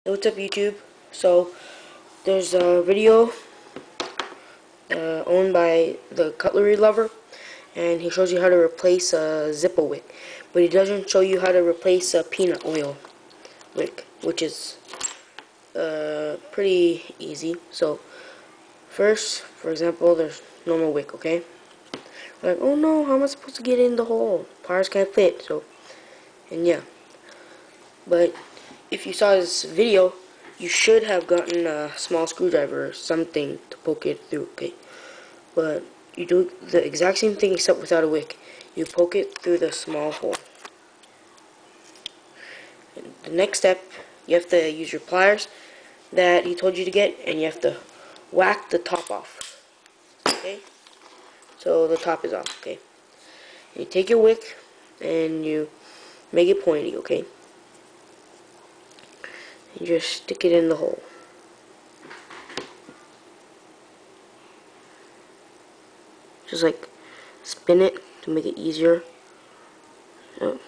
What's up, YouTube? So there's a video owned by the Cutlery Lover, and he shows you how to replace a Zippo wick, but he doesn't show you how to replace a peanut oil wick, which is pretty easy. So first, for example, there's normal wick, okay? Like, oh no, how am I supposed to get in the hole? Pliers can't fit. So, and yeah, but if you saw this video, you should have gotten a small screwdriver or something to poke it through, okay? But you do the exact same thing except without a wick. You poke it through the small hole. And the next step, you have to use your pliers that he told you to get, and you have to whack the top off, okay? So the top is off, okay? And you take your wick and you make it pointy, okay? You just stick it in the hole. Just like spin it to make it easier. So,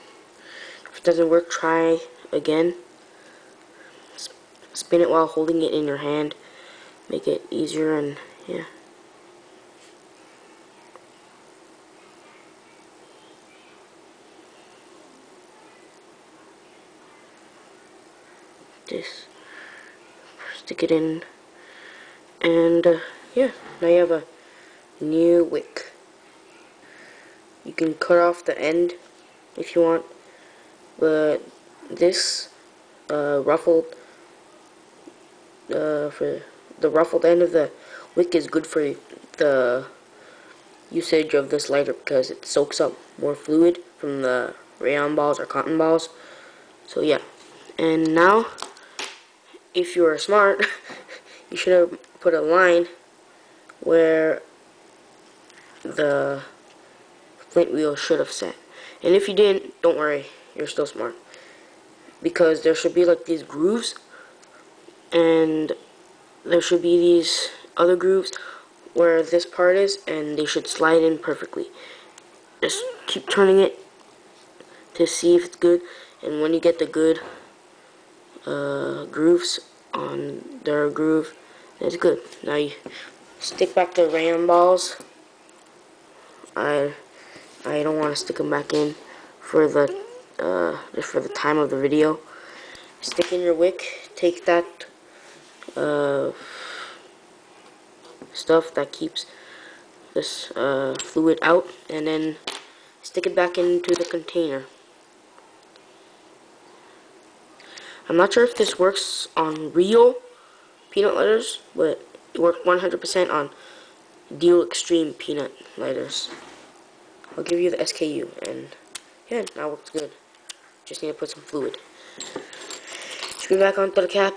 if it doesn't work, try again. Spin it while holding it in your hand. Make it easier, and yeah. Just stick it in, and yeah, now you have a new wick. You can cut off the end if you want, but this ruffled for the ruffled end of the wick is good for the usage of this lighter because it soaks up more fluid from the rayon balls or cotton balls. So yeah, and now if you were smart, you should have put a line where the flint wheel should have set. And if you didn't, don't worry, you're still smart. Because there should be like these grooves, and there should be these other grooves where this part is, and they should slide in perfectly. Just keep turning it to see if it's good, and when you get the good grooves on their groove, that's good. Now you stick back the rayon balls. I don't want to stick them back in for the just for the time of the video. Stick in your wick. Take that stuff that keeps this fluid out, and then stick it back into the container. I'm not sure if this works on real peanut lighters, but it worked 100% on Deal Extreme peanut lighters. I'll give you the SKU, and yeah, now it works good. Just need to put some fluid. Screw back onto the cap,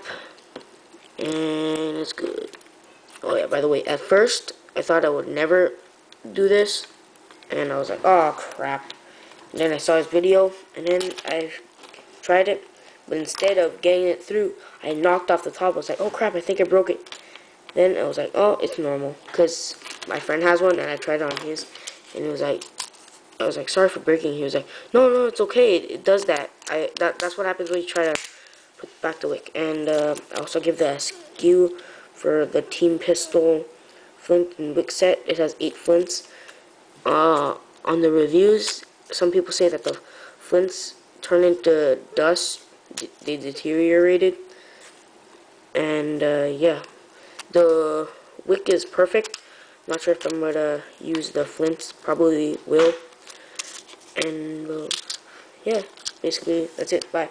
and it's good. Oh yeah, by the way, at first I thought I would never do this, and I was like, oh crap. And then I saw his video, and then I tried it, but instead of getting it through, I knocked off the top. I was like, oh crap, I think I broke it. Then I was like, oh, it's normal, because my friend has one, and I tried it on his, and it was like, I was like, sorry for breaking. He was like, no, it's okay. It does that. That's what happens when you try to put back the wick. And I also give the SKU for the Team Pistol flint and wick set. It has 8 flints. On the reviews, some people say that the flints turn into dust. They deteriorated. And yeah, the wick is perfect. Not sure if I'm gonna use the flints. Probably will. And yeah, basically that's it. Bye.